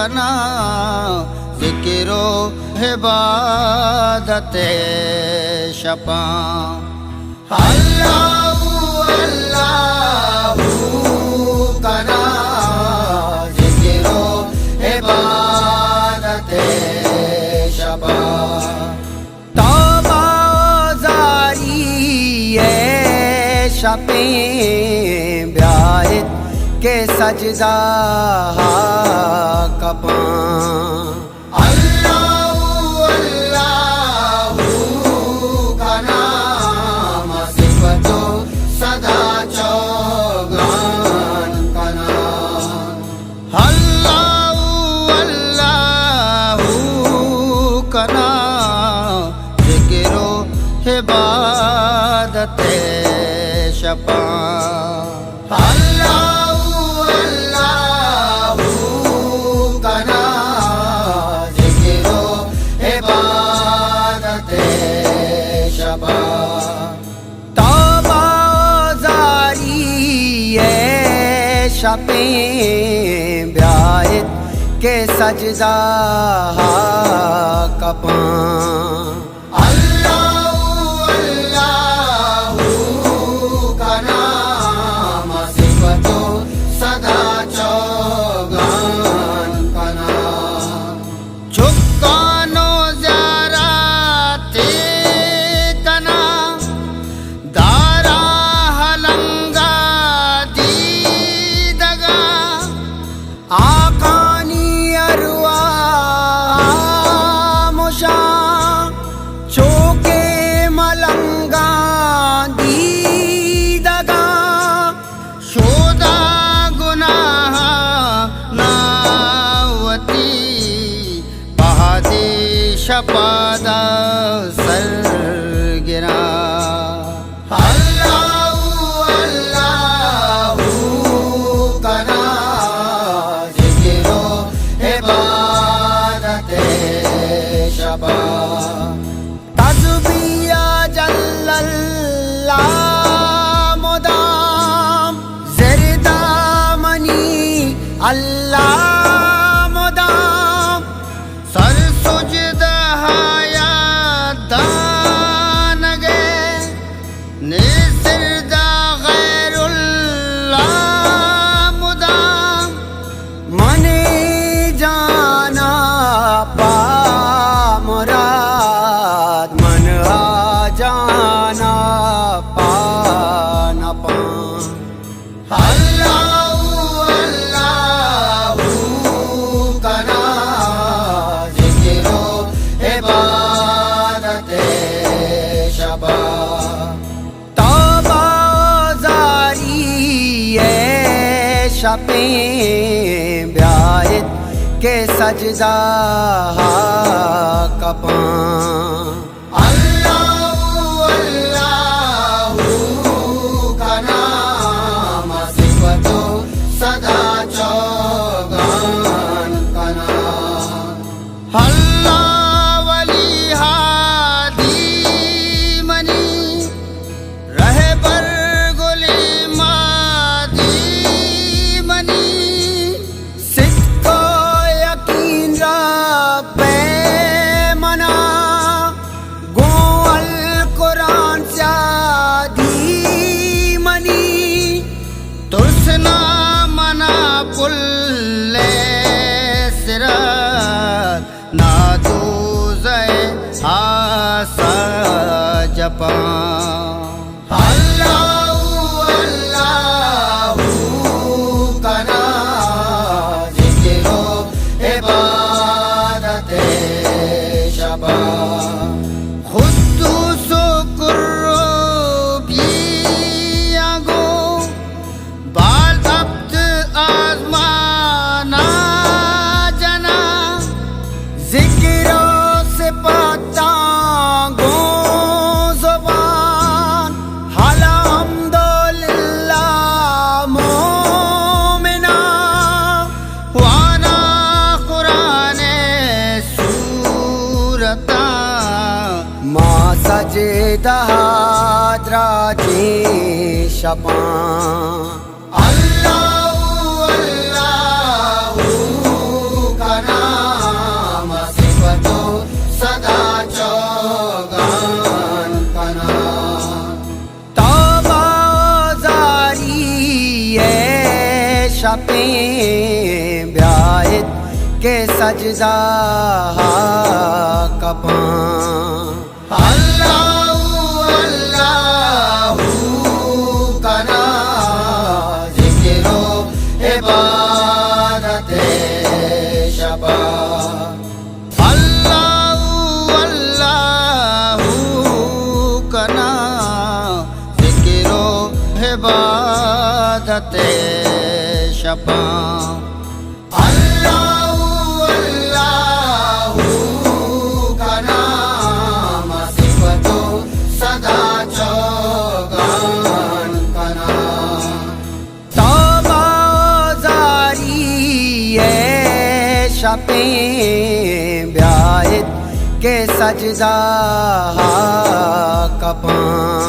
کنا ذکر و عبادت شپاں اللہ اللہ کنا ذکر و عبادت شپاں توبہ زاری شپیں بیایت کے سجدہ کپاں اللہ اللہ کا نام صفت و صدا چوگان کا نام اللہ اللہ کا نام ذکر و عبادت شپاں اللہ اللہ کا نام ذکر و عبادت شپاں توبہ زاری شپیں بیایت کے سجدہ کپاں آقانی ارواح مشاں چوکے ملنگاں دیدگاں شودہ گناہ ناوتی بہادی شپادہ سر گرا تذبیہ جل اللہ مدام زردامنی اللہ مدام سر سجدہ حیات دانگے نسردہ غیر اللہ مدام من جانا پا مراد من جانا پانا پان اللہ اللہ کا نام ذکر و عبادت شپاں توبہ زاری شپیں بیایت کے سجدہ کپاں اللہ ولی ہادی منی رہ پر گلی مادی منی صدق و یقین رب منا گو القرآن سیادی منی ترسنا منا پل سرات نادوزے آسا جپاں اللہ اللہ کا نام ذکر و عبادت شپاں قدوس و قربی آگو بال عبد آزمانا جنا ذکر و صفاتاں گو زبان الحمدللہ مومنا وانا قرآن سورتاں ما سجدہ دراجی شپاں اللہ اللہ کا شپیں بیایت کے سجدہ کپاں اللہ اللہ کنا ذکر و عبادت شبا اللہ اللہ کنا ذکر و عبادت شبا شپیں بیایت کے سجدہ کپاں